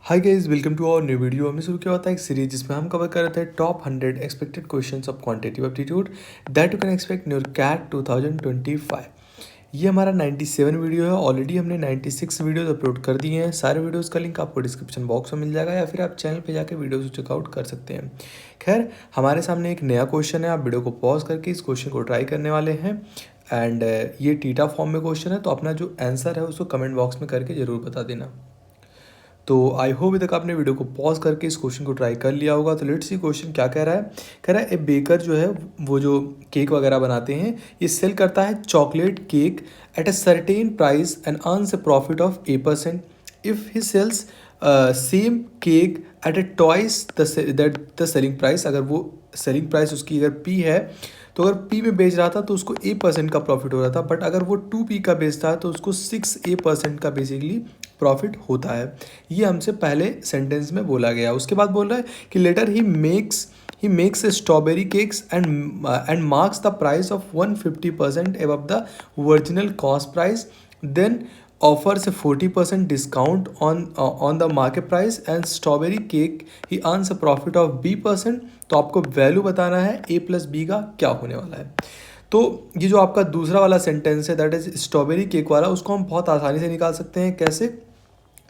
Hi guys, welcome to our new video. हमें शुरू किया होता है एक सीरीज जिसमें हम कवर कर रहे थे top 100 expected questions of quantitative aptitude that you can expect in your CAT 2025। ये हमारा 97 वीडियो है। ऑलरेडी हमने 96 वीडियोस अपलोड कर दिए हैं। सारे वीडियोस का लिंक आपको डिस्क्रिप्शन बॉक्स में मिल जाएगा या फिर आप चैनल पे जाके वीडियोस चेकआउट कर सकते हैं। खैर, हमारे सामने एक नया क्वेश्चन है। आप वीडियो को पॉज करके इस क्वेश्चन को ट्राई करने वाले हैं एंड ये टीटा फॉर्म में क्वेश्चन है, तो अपना जो आंसर है उसको कमेंट बॉक्स में करके ज़रूर बता देना। तो आई होप अभी तक आपने वीडियो को पॉज करके इस क्वेश्चन को ट्राई कर लिया होगा। तो लेट्स सी क्वेश्चन क्या कह रहा है। कह रहा है ए बेकर जो है वो जो केक वगैरह बनाते हैं ये सेल करता है chocolate cake at a certain price and earns a profit of A%। If he sells same cake at a twice the selling price, अगर वो सेलिंग प्राइस उसकी अगर P है तो अगर P में बेच रहा था तो उसको A% का प्रॉफिट हो रहा था, बट अगर वो 2P का बेचता है तो उसको 6A% का बेसिकली प्रॉफिट होता है। ये हमसे पहले सेंटेंस में बोला गया। उसके बाद बोल रहा है कि later he makes strawberry cakes and marks the price of 150% above the original cost price, then offers a 40% discount on the market price and strawberry cake he earns a profit of B%। तो आपको value बताना है A plus B का क्या होने वाला है। तो ये जो आपका दूसरा वाला सेंटेंस है दैट इज स्ट्रॉबेरी केक वाला, उसको हम बहुत आसानी से निकाल सकते हैं। कैसे?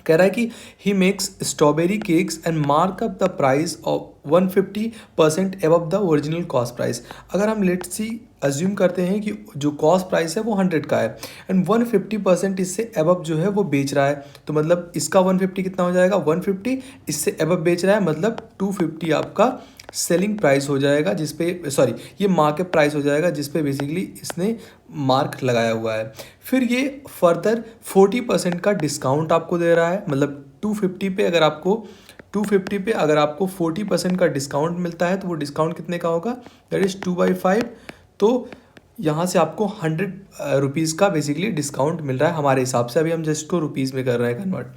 कह रहा है कि ही makes strawberry cakes and mark up the price of 150% above the original cost price. अगर हम लेट्स सी अज्यूम करते हैं कि जो कॉस्ट प्राइस है वो 100 का है एंड 150% इससे एबव जो है वो बेच रहा है, तो मतलब इसका 150 कितना हो जाएगा, 150 इससे एबव बेच रहा है मतलब 250 आपका सेलिंग प्राइस हो जाएगा, जिस पे सॉरी ये मार्केट प्राइस हो जाएगा जिस पे बेसिकली इसने मार्क लगाया हुआ है। फिर ये फर्दर 40% का डिस्काउंट आपको दे रहा है, मतलब 250 पे अगर आपको 40% का डिस्काउंट मिलता है तो वो डिस्काउंट कितने का होगा, दैट इज़ 2/5। तो यहाँ से आपको 100 रुपीज़ का बेसिकली डिस्काउंट मिल रहा है हमारे हिसाब से। अभी हम जस्ट को रुपीज़ में कर रहे हैं कन्वर्ट।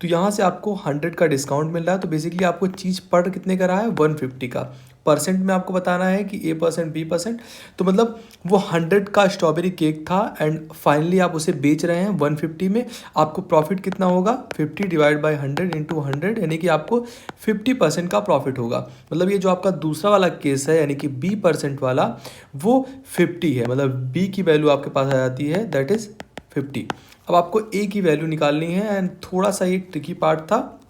तो यहाँ से आपको 100 का डिस्काउंट मिल रहा है। तो बेसिकली आपको चीज़ पड़ कितने का रहा है, 150 का। परसेंट में आपको बताना है कि A% B%। तो मतलब वो 100 का स्ट्रॉबेरी केक था एंड फाइनली आप उसे बेच रहे हैं 150 में। आपको प्रॉफिट कितना होगा, 50 डिवाइड बाई 100 इंटू 100, यानी कि आपको 50% का प्रॉफिट होगा। मतलब ये जो आपका दूसरा वाला केस है यानी कि B% वाला वो 50 है, मतलब B की वैल्यू आपके पास आ जाती है दैट इज़ 50। अब आपको A की वैल्यू निकालनी है एंड थोड़ा सा ये ट्रिकी पार्ट था,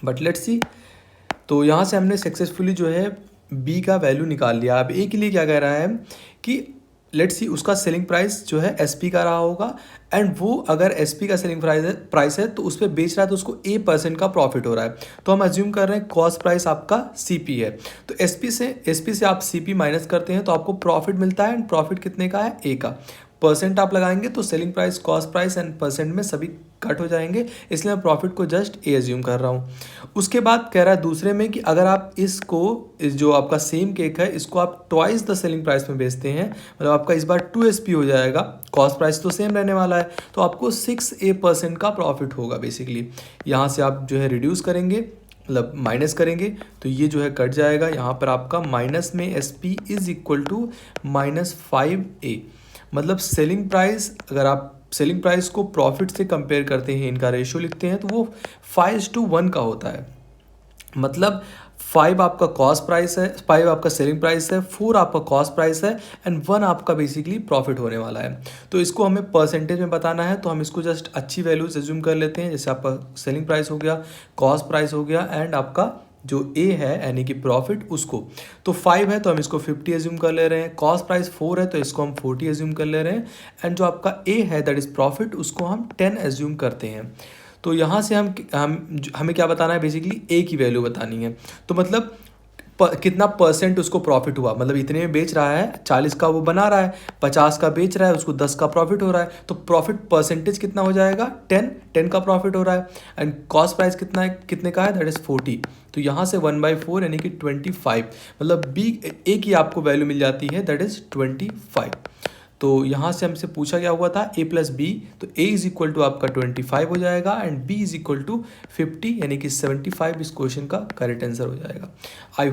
बट लेट्स सी। तो यहाँ से हमने सक्सेसफुली जो है बी का वैल्यू निकाल लिया। अब ए के लिए क्या कह रहा है कि लेट्स सी उसका सेलिंग प्राइस जो है एसपी का रहा होगा एंड वो अगर एसपी का सेलिंग प्राइस है तो उस पर बेच रहा है तो उसको A% का प्रॉफिट हो रहा है। तो हम अज्यूम कर रहे हैं कॉस्ट प्राइस आपका सीपी है, तो एसपी से आप सीपी माइनस करते हैं तो आपको प्रॉफिट मिलता है एंड प्रॉफिट कितने का है, ए का। परसेंट आप लगाएंगे तो selling price, cost price and percent में सभी कट हो जाएंगे, इसलिए मैं प्रॉफिट को जस्ट ए एज्यूम कर रहा हूँ। उसके बाद कह रहा है दूसरे में कि अगर आप इसको जो आपका सेम केक है इसको आप ट्वाइस द सेलिंग प्राइस में बेचते हैं, मतलब आपका इस बार 2SP हो जाएगा, कॉस्ट प्राइस तो सेम रहने वाला है, तो आपको 6A% का प्रॉफिट होगा बेसिकली। यहाँ से आप जो है रिड्यूस करेंगे, मतलब माइनस करेंगे तो ये जो है कट जाएगा। यहाँ पर आपका माइनस में SP is equal to -5A। मतलब सेलिंग प्राइस, अगर आप सेलिंग प्राइस को प्रॉफिट से कंपेयर करते हैं, इनका रेशियो लिखते हैं तो वो 5:1 का होता है। मतलब 5 आपका कॉस्ट प्राइस है, 5 आपका सेलिंग प्राइस है, 4 आपका कॉस्ट प्राइस है एंड 1 आपका बेसिकली प्रॉफिट होने वाला है। तो इसको हमें परसेंटेज में बताना है तो हम इसको जस्ट अच्छी वैल्यूज एज्यूम कर लेते हैं, जैसे आपका सेलिंग प्राइस हो गया, कॉस्ट प्राइस हो गया एंड आपका जो ए है यानी कि प्रॉफिट उसको। तो 5 है तो हम इसको 50 एज्यूम कर ले रहे हैं, कॉस्ट प्राइस 4 है तो इसको हम 40 एज्यूम कर ले रहे हैं एंड जो आपका ए है दैट इज़ प्रॉफिट उसको हम 10 एज्यूम करते हैं। तो यहाँ से हमें क्या बताना है, बेसिकली ए की वैल्यू बतानी है। तो मतलब कितना परसेंट उसको प्रॉफिट हुआ, मतलब इतने में बेच रहा है 40 का वो बना रहा है, 50 का बेच रहा है, उसको 10 का प्रॉफिट हो रहा है, तो प्रॉफिट परसेंटेज कितना हो जाएगा, 10 का प्रॉफिट हो रहा है एंड कॉस्ट प्राइस कितना है, कितने का है, दैट इज़ 40। तो यहाँ से 1/4 यानी कि 25, मतलब बी ए की आपको वैल्यू मिल जाती है दैट इज़ 25। तो यहाँ से हमसे पूछा गया हुआ था A प्लस बी, तो A इज इक्वल टू आपका 25 हो जाएगा एंड B इज इक्वल टू 50 यानी कि 75 इस क्वेश्चन का करेक्ट आंसर हो जाएगा। आई